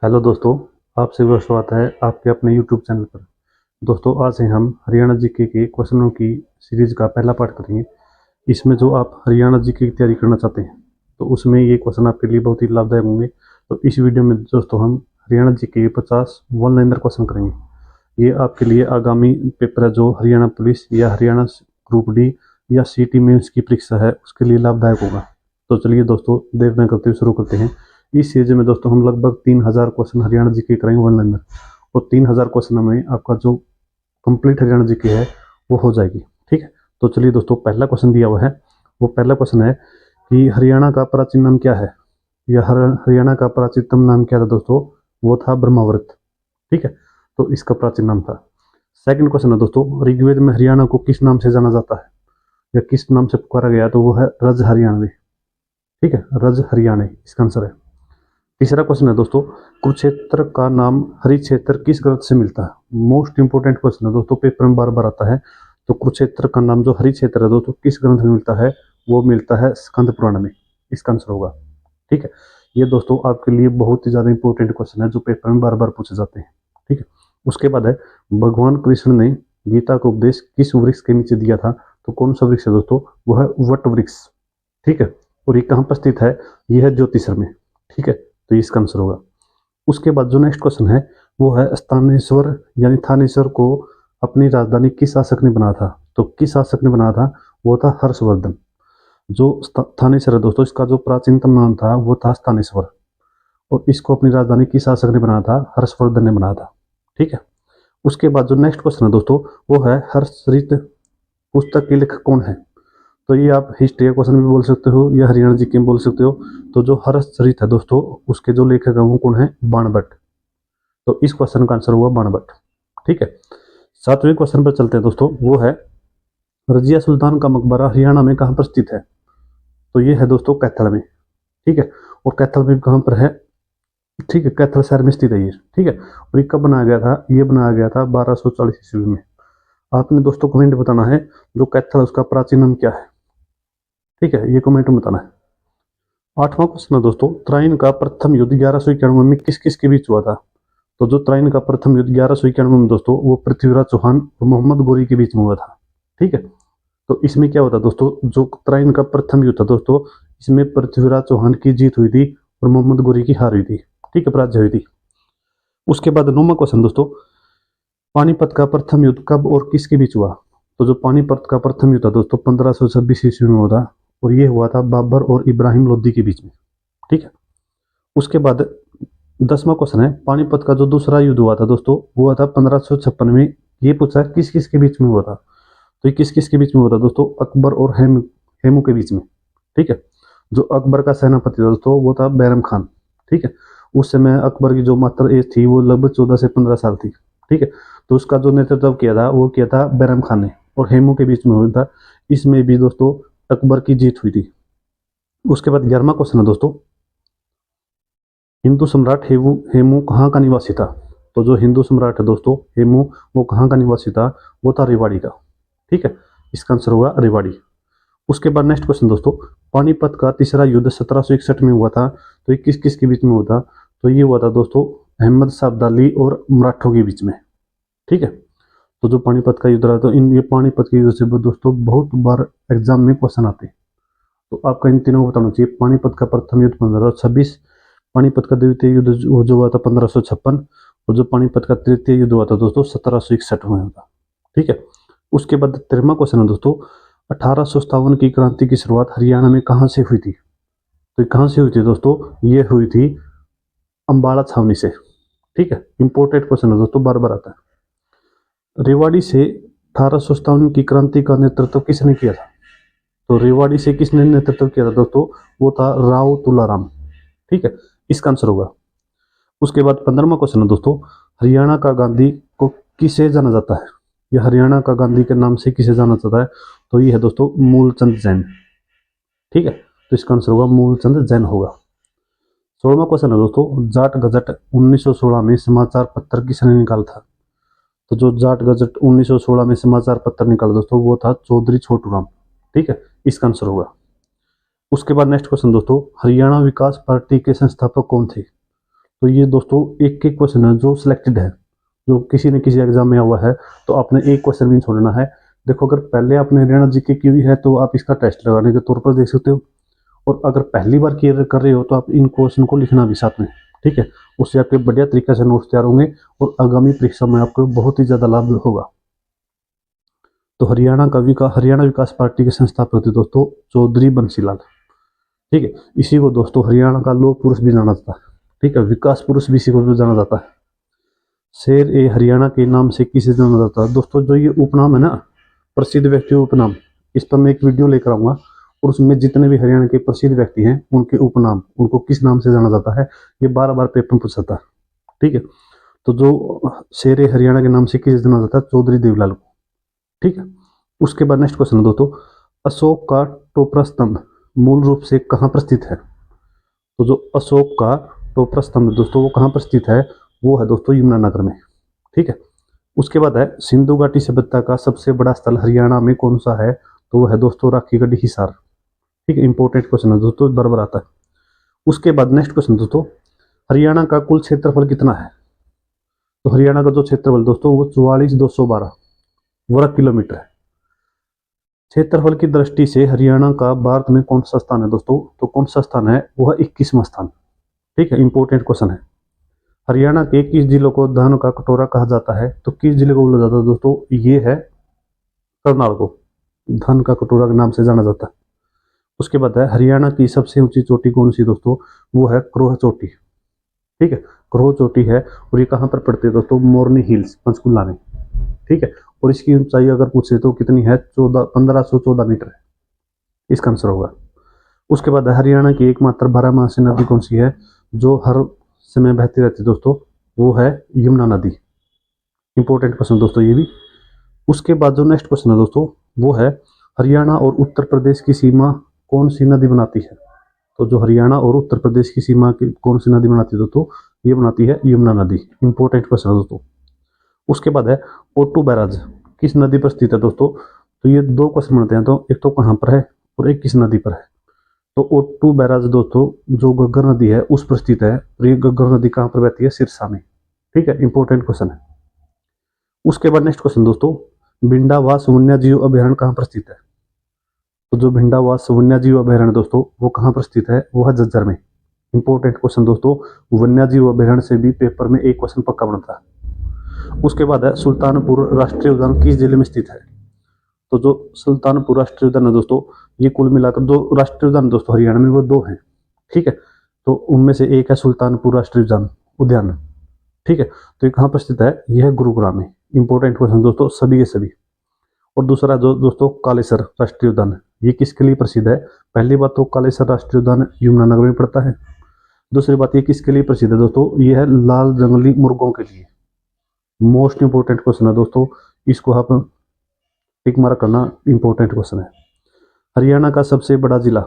Hello दोस्तों, आप सभी का स्वागत है आपके अपने यूट्यूब चैनल पर। दोस्तों, आज से हम हरियाणा जीके के क्वेश्चनों की सीरीज का पहला पार्ट करेंगे। इसमें जो आप हरियाणा जीके की तैयारी करना चाहते हैं तो उसमें ये क्वेश्चन आपके लिए बहुत ही लाभदायक होंगे। तो इस वीडियो में दोस्तों हम हरियाणा जीके के 50 वन लाइनर क्वेश्चन करेंगे। ये आपके लिए आगामी पेपर है जो हरियाणा पुलिस या हरियाणा ग्रुप डी या सिटी मेंस की परीक्षा है उसके लिए लाभदायक होगा। तो चलिए दोस्तों, देर न करते हुए शुरू करते हैं। इस सीरीज में दोस्तों हम लगभग 3000 क्वेश्चन हरियाणा जीके करेंगे वन लाइनर, और 3000 क्वेश्चन में आपका जो कंप्लीट हरियाणा जीके है वो हो जाएगी। ठीक है, तो चलिए दोस्तों, पहला क्वेश्चन दिया हुआ है। वो पहला क्वेश्चन है कि हरियाणा का प्राचीन नाम क्या है, या हरियाणा का प्राचीनतम नाम क्या था दोस्तों? वो था ब्रह्मावर्त। ठीक है, तो इसका प्राचीन नाम था। सेकंड क्वेश्चन है दोस्तों, ऋग्वेद में हरियाणा को किस नाम से जाना जाता है या किस नाम से पुकारा गया? तो वो है रज हरियाणवी। ठीक है, रज हरियाणवी इसका आंसर है। तीसरा क्वेश्चन है दोस्तों, कुरुक्षेत्र का नाम हरि क्षेत्र किस ग्रंथ से मिलता है? मोस्ट इंपोर्टेंट क्वेश्चन है दोस्तों, पेपर में बार बार आता है। तो कुरुक्षेत्र का नाम जो हरि क्षेत्र है दोस्तों किस ग्रंथ में मिलता है? वो मिलता है स्कंद पुराण में। इसका आंसर होगा। ठीक है, ये दोस्तों आपके लिए बहुत ही ज्यादा इंपॉर्टेंट क्वेश्चन है जो पेपर में बार बार पूछे जाते हैं। ठीक है, उसके बाद है, भगवान कृष्ण ने गीता का उपदेश किस वृक्ष के नीचे दिया था? तो कौन सा वृक्ष है दोस्तों? वो है वट वृक्ष। ठीक है, और ये कहाँ पर स्थित है? ये है ज्योतिषर में। ठीक है, तो इसका आंसर होगा। उसके बाद जो नेक्स्ट क्वेश्चन है वो है, स्थानेश्वर यानी थानेश्वर को अपनी राजधानी किस शासक ने बनाया था? तो किस शासक ने बनाया था? वो था हर्षवर्धन। जो थानेश्वर है दोस्तों, इसका जो प्राचीनतम नाम था वो था स्थानेश्वर, और इसको अपनी राजधानी किस शासक ने बनाया था? हर्षवर्धन ने बनाया था। ठीक है, उसके बाद जो नेक्स्ट क्वेश्चन है दोस्तों वो है, हर्षचरित पुस्तक के लेखक कौन है? तो ये आप हिस्ट्री का क्वेश्चन भी बोल सकते हो या हरियाणा जीके में बोल सकते हो। तो जो हर्षचरित है दोस्तों उसके जो लेखक है वो कौन है? बाणभट्ट। तो इस क्वेश्चन का आंसर हुआ बाणभट्ट। ठीक है, सातवें क्वेश्चन पर चलते हैं दोस्तों। वो है, रजिया सुल्तान का मकबरा हरियाणा में कहाँ पर स्थित है? तो ये है दोस्तों कैथल में। ठीक है, और कैथल में कहाँ पर है? ठीक है, कैथल शहर में स्थित है ये। ठीक है, और ये कब बनाया गया था? ये बनाया गया था 1240 ईस्वी में। आपने दोस्तों कमेंट बताना है जो कैथल है उसका प्राचीन नाम क्या है। ठीक है, ये कमेंट में बताना है। आठवां क्वेश्चन है दोस्तों, त्राइन का प्रथम युद्ध 1191 में किस किस के बीच हुआ था? तो जो त्राइन का प्रथम युद्ध 1191 में दोस्तों वो पृथ्वीराज चौहान और मोहम्मद गोरी के बीच में हुआ था। ठीक है, तो इसमें क्या होता दोस्तों, जो त्राइन का प्रथम युद्ध था दोस्तों इसमें पृथ्वीराज चौहान की जीत हुई थी और मोहम्मद गोरी की हार हुई थी। ठीक है, पराजय हुई थी। उसके बाद 9वां क्वेश्चन दोस्तों, पानीपत का प्रथम युद्ध कब और किसके बीच हुआ? तो जो पानीपत का प्रथम युद्ध था दोस्तों 1526 ईस्वी में हुआ था, और ये हुआ था बाबर और इब्राहिम लोदी के बीच में। ठीक है, उसके बाद 10वां क्वेश्चन है, पानीपत का जो दूसरा युद्ध हुआ था दोस्तों वो हुआ था 1556 में। ये पूछा किस किस के बीच में हुआ था? तो ये किस किस के बीच में हुआ था दोस्तों? अकबर और हेमू के बीच में। ठीक है, जो अकबर का सेनापति था दोस्तों वो था बैरम खान। ठीक है, उस समय अकबर की जो मात्र एज थी वो लगभग 14 से 15 साल थी। ठीक है, तो उसका जो नेतृत्व किया था वो किया था बैरम खान ने, और हेमू के बीच में हुआ था। इसमें भी दोस्तों अकबर की जीत हुई थी। उसके बाद 11वां क्वेश्चन है दोस्तों, हिंदू सम्राट हेमू हेमू कहाँ का निवासी था? तो जो हिंदू सम्राट है दोस्तों हेमू वो कहाँ का निवासी था? वो था रेवाड़ी का। ठीक है, इसका आंसर होगा रेवाड़ी। उसके बाद नेक्स्ट क्वेश्चन दोस्तों, पानीपत का तीसरा युद्ध 1761 में हुआ था, तो ये किस किस के बीच में हुआ था? तो ये हुआ था दोस्तों अहमद शाह अब्दाली और मराठों के बीच में। ठीक है, तो जो पानीपत का युद्ध रहा तो इन ये पानीपत के युद्ध से दोस्तों बहुत बार एग्जाम में क्वेश्चन आते हैं। तो आपका इन तीनों को बताना चाहिए। पानीपत का प्रथम युद्ध 1526, पानीपत का द्वितीय युद्ध जो हुआ था 1556, और जो पानीपत का तृतीय युद्ध हुआ था दोस्तों 1761 में हुआ था। ठीक है, उसके बाद 13वां क्वेश्चन है दोस्तों, 1857 की क्रांति की शुरुआत हरियाणा में कहाँ से हुई थी? तो कहाँ से हुई थी दोस्तों? ये हुई थी अंबाला छावनी से। ठीक है, इंपोर्टेंट क्वेश्चन है दोस्तों, बार बार आता है। रेवाड़ी से 1857 की क्रांति का नेतृत्व किसने किया था? तो रेवाड़ी से किसने नेतृत्व किया था दोस्तों? वो था राव तुलाराम। ठीक है, इसका आंसर होगा। उसके बाद 15वां क्वेश्चन है दोस्तों, हरियाणा का गांधी को किसे जाना जाता है? या हरियाणा का गांधी के नाम से किसे जाना जाता है? तो ये है दोस्तों मूलचंद जैन। ठीक है, तो इसका आंसर होगा मूलचंद जैन होगा। 16वां क्वेश्चन है दोस्तों, जाट गजट 1916 में समाचार पत्र किसने निकाला था? तो जो जाट गजट 1916 में समाचार पत्र निकाला दोस्तों वो था चौधरी छोटूराम। ठीक है, इसका आंसर होगा। उसके बाद नेक्स्ट क्वेश्चन दोस्तों, हरियाणा विकास पार्टी के संस्थापक कौन थे? तो ये दोस्तों एक एक क्वेश्चन है जो सिलेक्टेड है, जो किसी न किसी एग्जाम में हुआ है, तो आपने एक क्वेश्चन भी छोड़ना है। देखो अगर पहले आपने हरियाणा जीके की हुई है तो आप इसका टेस्ट लगाने के तौर पर देख सकते हो, और अगर पहली बार क्लियर कर रहे हो तो आप इन क्वेश्चन को लिखना भी साथ में, ठीक है। उससे आपके बढ़िया तरीके से नोट्स तैयार होंगे और आगामी परीक्षा में आपको बहुत ही ज़्यादा लाभ होगा। तो हरियाणा विकास पार्टी के संस्थापक थे दोस्तों चौधरी बंसीलाल, ठीक है। इसी को दोस्तों हरियाणा का लौह पुरुष भी जाना जाता है, ठीक है। विकास पुरुष भी इसी को भी जाना जाता है। शेर ए हरियाणा के नाम से किसे जाना जाता है दोस्तों? जो ये उपनाम है ना, प्रसिद्ध व्यक्ति उपनाम, इस पर मैं एक वीडियो लेकर आऊंगा और उसमें जितने भी हरियाणा के प्रसिद्ध व्यक्ति हैं उनके उपनाम, उनको किस नाम से जाना जाता है, ये बार बार पेपर में पूछ सकता है, ठीक है। तो जो शेर ए हरियाणा के नाम से किसे जाना जाता है? चौधरी देवीलाल को, ठीक है। उसके बाद नेक्स्ट क्वेश्चन दोस्तों, अशोक का टोपरा स्तंभ मूल रूप से कहाँ पर स्थित है? तो जो अशोक का टोपरा स्तंभ दोस्तों वो कहाँ पर स्थित है? वो है दोस्तों यमुनानगर में, ठीक है। उसके बाद है सिंधु घाटी सभ्यता का सबसे बड़ा स्थल हरियाणा में कौन सा है? तो वो है दोस्तों राखीगढ़ी हिसार, ठीक है। इंपॉर्टेंट क्वेश्चन है दोस्तों, बराबर आता है। उसके बाद नेक्स्ट क्वेश्चन दोस्तों, हरियाणा का कुल क्षेत्रफल कितना है? तो हरियाणा का जो क्षेत्रफल दोस्तों वो 44,212 वर्ग किलोमीटर है। क्षेत्रफल की दृष्टि से हरियाणा का भारत में कौन सा स्थान है दोस्तों? तो कौन सा स्थान है? वो है 21वां स्थान, ठीक है। इंपॉर्टेंट क्वेश्चन है। हरियाणा के किस जिलों को धान का कटोरा कहा जाता है? तो किस जिले को बोला जाता है दोस्तों? ये है करनाल को धान का कटोरा के नाम से जाना जाता है। उसके बाद है हरियाणा की सबसे ऊंची चोटी कौन सी दोस्तों? वो है क्रोह चोटी, ठीक है। क्रोह चोटी है और ये कहाँ पर पड़ती है दोस्तों? मोरनी हिल्स पंचकुला में, ठीक है। और इसकी ऊंचाई अगर पूछे तो कितनी है? 1514 मीटर है, इसका आंसर होगा। उसके बाद हरियाणा की एकमात्र बारहमासी नदी कौन सी है जो हर समय बहती रहती है दोस्तों? वो है यमुना नदी। इंपॉर्टेंट क्वेश्चन दोस्तों ये भी। उसके बाद जो नेक्स्ट क्वेश्चन है दोस्तों वो है हरियाणा और उत्तर प्रदेश की सीमा कौन सी नदी बनाती है? तो जो हरियाणा और उत्तर प्रदेश की सीमा की कौन सी नदी बनाती है दोस्तों? ये बनाती है यमुना नदी। इंपॉर्टेंट क्वेश्चन है दोस्तों। उसके बाद है ओटू बैराज किस नदी पर स्थित है दोस्तों? तो ये दो क्वेश्चन बनते हैं, तो एक तो कहाँ पर है और एक किस नदी पर है। तो ओटू बैराज दोस्तों जो घग्गर नदी है उस पर स्थित है, और ये घग्गर नदी कहाँ पर बहती है? सिरसा में, ठीक है। इंपॉर्टेंट क्वेश्चन है। उसके बाद नेक्स्ट क्वेश्चन दोस्तों, भिंडावास वन्यजीव अभयारण्य कहाँ पर स्थित है? तो जो भिंडावास वन्यजीव अभयारण्य दोस्तों वो कहाँ पर स्थित है? वो है झज्जर में। इंपॉर्टेंट क्वेश्चन दोस्तों, वन्यजीव अभयारण्य से भी पेपर में एक क्वेश्चन पक्का बनता है। उसके बाद है सुल्तानपुर राष्ट्रीय उद्यान किस जिले में स्थित है? तो जो सुल्तानपुर राष्ट्रीय उद्यान है दोस्तों, ये कुल मिलाकर जो राष्ट्रीय उद्यान दोस्तों हरियाणा में वो दो हैं, ठीक है। तो उनमें से एक है सुल्तानपुर राष्ट्रीय उद्यान, ठीक है। तो ये कहाँ पर स्थित है? यह है गुरुग्राम में। इंपॉर्टेंट क्वेश्चन दोस्तों सभी के सभी। और दूसरा जो दोस्तों कालेसर राष्ट्रीय उद्यान, ये किसके लिए प्रसिद्ध है? पहली बात तो कालेसर राष्ट्रीय उद्यान यमुनानगर में पड़ता है। दूसरी बात ये किसके लिए प्रसिद्ध है दोस्तों? ये है लाल जंगली मुर्गों के लिए। मोस्ट इंपोर्टेंट क्वेश्चन है दोस्तों, इसको आप टिक मार्क करना, इंपॉर्टेंट क्वेश्चन है। हरियाणा का सबसे बड़ा जिला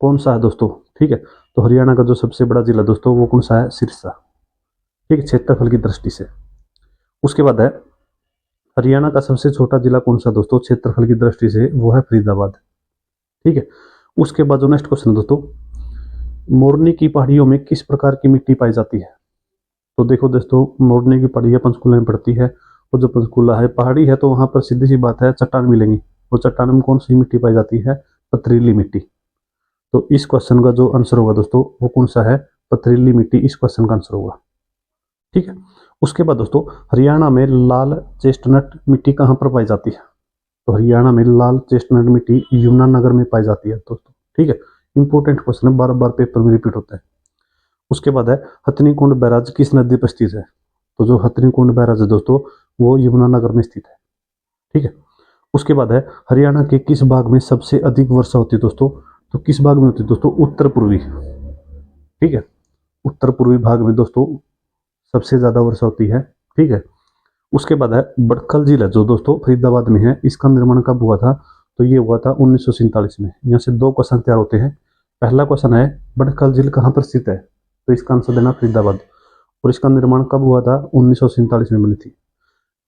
कौन सा है दोस्तों? ठीक है, तो हरियाणा का जो सबसे बड़ा जिला दोस्तों वो कौन सा है? सिरसा, ठीक है, क्षेत्रफल की दृष्टि से। उसके बाद है हरियाणा का सबसे छोटा जिला कौन सा दोस्तों क्षेत्रफल की दृष्टि से? वो है फरीदाबाद, ठीक है। उसके बाद जो नेक्स्ट क्वेश्चन दोस्तों, मोरनी की पहाड़ियों में किस प्रकार की मिट्टी पाई जाती है? तो देखो दोस्तों, मोरनी की पहाड़ियाँ पंचकुला में पड़ती है, और जो पंचकुला है पहाड़ी है तो वहाँ पर सीधी सी बात है चट्टान मिलेंगी, और चट्टान में कौन सी मिट्टी पाई जाती है? पथरीली मिट्टी। तो इस क्वेश्चन का जो आंसर होगा दोस्तों वो कौन सा है? पथरीली मिट्टी इस क्वेश्चन का आंसर होगा, ठीक है। उसके बाद दोस्तों, हरियाणा में लाल चेस्टनट मिट्टी कहाँ पर पाई जाती है? तो हरियाणा में लाल चेस्टनट मिट्टी यमुनानगर में पाई जाती है दोस्तों, ठीक है। इंपॉर्टेंट क्वेश्चन है, बार बार पेपर में रिपीट होता है। उसके बाद है हथनीकुंड बैराज किस नदी पर स्थित है? तो जो हथनीकुंड बैराज है दोस्तों वो यमुनानगर में स्थित है, ठीक है। उसके बाद है हरियाणा के किस भाग में सबसे अधिक वर्षा होती है दोस्तों? तो किस भाग में होती है दोस्तों? उत्तर पूर्वी, ठीक है, उत्तर पूर्वी भाग में दोस्तों सबसे ज्यादा वर्षा होती है, ठीक है। उसके बाद है बड़खल झील है जो दोस्तों फरीदाबाद में है, इसका निर्माण कब हुआ था? तो ये हुआ था 1947 में। यहाँ से दो क्वेश्चन तैयार होते हैं। पहला क्वेश्चन है बड़खल झील कहाँ पर स्थित है? तो इसका आंसर देना फरीदाबाद, और इसका निर्माण कब हुआ था? 1947 में बनी थी।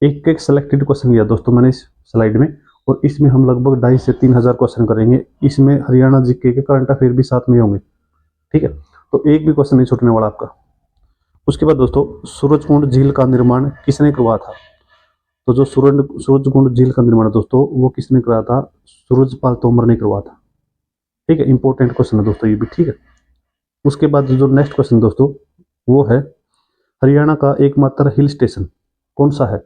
एक एक सेलेक्टेड क्वेश्चन लिया दोस्तों मैंने इस स्लाइड में, और इसमें हम लगभग 2,500 से 3,000 क्वेश्चन करेंगे। इसमें हरियाणा जीके के करंट अफेयर भी साथ में होंगे, ठीक है। तो एक भी क्वेश्चन नहीं छूटने वाला आपका। उसके बाद दोस्तों सूरजकुंड झील का निर्माण किसने करवाया था? तो जो सूरजकुंड झील का निर्माण दोस्तों वो किसने कराया था? सूरजपाल तोमर ने करवाया था। ठीक है, इंपॉर्टेंट क्वेश्चन है दोस्तों ये भी। ठीक है, उसके बाद जो नेक्स्ट क्वेश्चन दोस्तों वो है हरियाणा का एकमात्र हिल स्टेशन कौन सा है?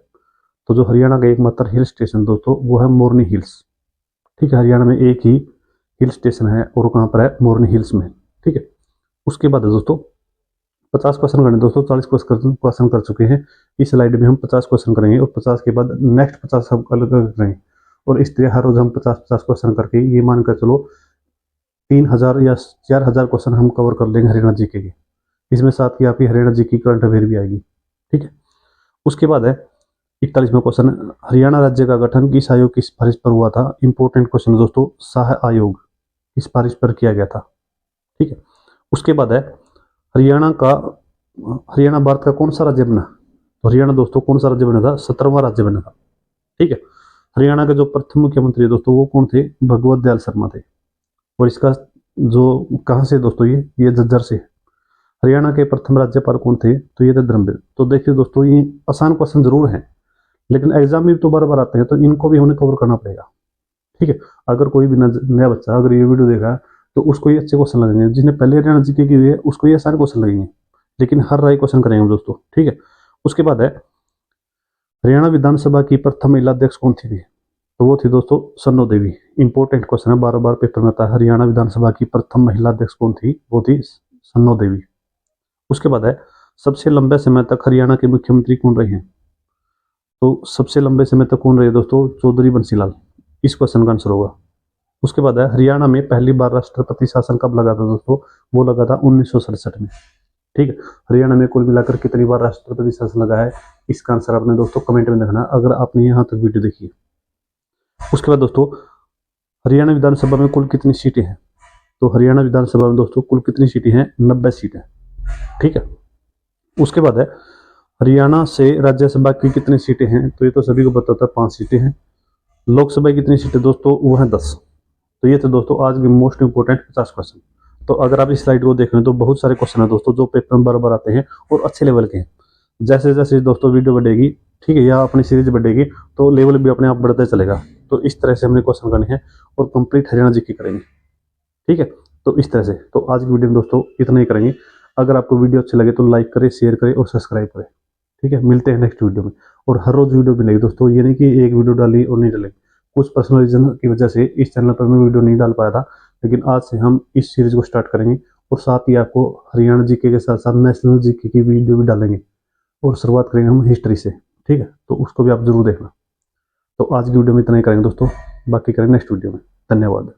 तो जो हरियाणा का एकमात्र हिल स्टेशन दोस्तों वो है मोरनी हिल्स। ठीक है, हरियाणा में एक ही हिल स्टेशन है और कहाँ पर है? मोरनी हिल्स में। ठीक है, उसके बाद है दोस्तों 50 क्वेश्चन करने दोस्तों, 40 क्वेश्चन कर चुके हैं। इस स्लाइड में हम 50 क्वेश्चन करेंगे और 50 के बाद नेक्स्ट 50 हम अलग अलग करेंगे और इस तरह हर रोज हम 50-50 क्वेश्चन करके ये मानकर चलो 3000 या 4000 क्वेश्चन हम कवर कर लेंगे हरियाणा जीके के। इसमें साथ ही आपकी हरियाणा जीके करंट अफेयर भी आएगी। ठीक है, उसके बाद है 41वां क्वेश्चन, हरियाणा राज्य का गठन किस आयोग की सिफारिश पर हुआ था? इंपॉर्टेंट क्वेश्चन दोस्तों, शाह आयोग की सिफारिश पर किया गया था। ठीक है, उसके बाद है हरियाणा भारत का कौन सा राज्य बना? तो हरियाणा दोस्तों कौन सा राज्य बना था? 17वां राज्य बना था। ठीक है, हरियाणा के जो प्रथम मुख्यमंत्री दोस्तों वो कौन थे? भगवत दयाल शर्मा थे। और इसका जो कहाँ से दोस्तों ये झज्जर से। हरियाणा के प्रथम राज्यपाल कौन थे? तो ये थे धर्मवीर। तो देखिए दोस्तों ये आसान क्वेश्चन जरूर हैं लेकिन एग्जाम में तो बार बार आते हैं तो इनको भी हमें कवर करना पड़ेगा। ठीक है, अगर कोई भी नया बच्चा अगर ये वीडियो देखा तो उसको ये अच्छे क्वेश्चन लगेंगे, जिसने पहले हरियाणा जीके की हुई है उसको ये आसान क्वेश्चन लगेंगे, लेकिन हर राय क्वेश्चन करेंगे दोस्तों। ठीक है, उसके बाद है हरियाणा विधानसभा की प्रथम महिला अध्यक्ष कौन थी? तो वो थी दोस्तों सन्नो देवी। इंपॉर्टेंट क्वेश्चन है, बार बार पेपर में आता है। हरियाणा विधानसभा की प्रथम महिला अध्यक्ष कौन थी? वो थी सन्नो देवी। उसके बाद है सबसे लंबे समय तक हरियाणा के मुख्यमंत्री कौन रहे हैं? तो सबसे लंबे समय तक कौन रहे दोस्तों? चौधरी बंसीलाल। इस क्वेश्चन का आंसर होगा। उसके बाद है हरियाणा में पहली बार राष्ट्रपति शासन कब लगा था दोस्तों? वो लगा था 1967 में। ठीक है, हरियाणा में कुल मिलाकर कितनी बार राष्ट्रपति शासन लगा है? इसका आंसर आपने दोस्तों कमेंट में देखना अगर आपने यहाँ तक वीडियो देखी है। उसके बाद दोस्तों हरियाणा विधानसभा में कुल कितनी सीटें हैं? तो हरियाणा विधानसभा में दोस्तों कुल कितनी सीटें हैं? 90 सीटें। ठीक है, उसके बाद है हरियाणा से राज्यसभा की कितनी सीटें हैं? तो ये तो सभी को पता होता है 5 सीटें हैं। लोकसभा की कितनी सीटें दोस्तों? वो है 10। तो ये थे दोस्तों आज के मोस्ट इंपोर्टेंट 50 क्वेश्चन। तो अगर आप इस स्लाइड को देख रहे हैं तो बहुत सारे क्वेश्चन है दोस्तों जो पेपर में बार बार आते हैं और अच्छे लेवल के हैं। जैसे जैसे दोस्तों वीडियो बढ़ेगी, ठीक है, या अपनी सीरीज बढ़ेगी तो लेवल भी अपने आप बढ़ता चलेगा। तो इस तरह से हमने क्वेश्चन करने हैं और कंप्लीट हरियाणा जीके करेंगे। ठीक है, तो इस तरह से तो आज की वीडियो में दोस्तों इतना ही करेंगे। अगर आपको वीडियो अच्छी लगे तो लाइक करें, शेयर करें और सब्सक्राइब करें। ठीक है, मिलते हैं नेक्स्ट वीडियो में। और हर रोज वीडियो मिलेगी दोस्तों, ये नहीं कि एक वीडियो डाली और नहीं डालेगी। कुछ पर्सनल रीजन की वजह से इस चैनल पर मैं वीडियो नहीं डाल पाया था, लेकिन आज से हम इस सीरीज को स्टार्ट करेंगे और साथ ही आपको हरियाणा जीके के साथ साथ नेशनल जीके की वीडियो भी डालेंगे और शुरुआत करेंगे हम हिस्ट्री से। ठीक है, तो उसको भी आप जरूर देखना। तो आज की वीडियो में इतना ही करेंगे दोस्तों, बाकी करेंगे नेक्स्ट वीडियो में। धन्यवाद।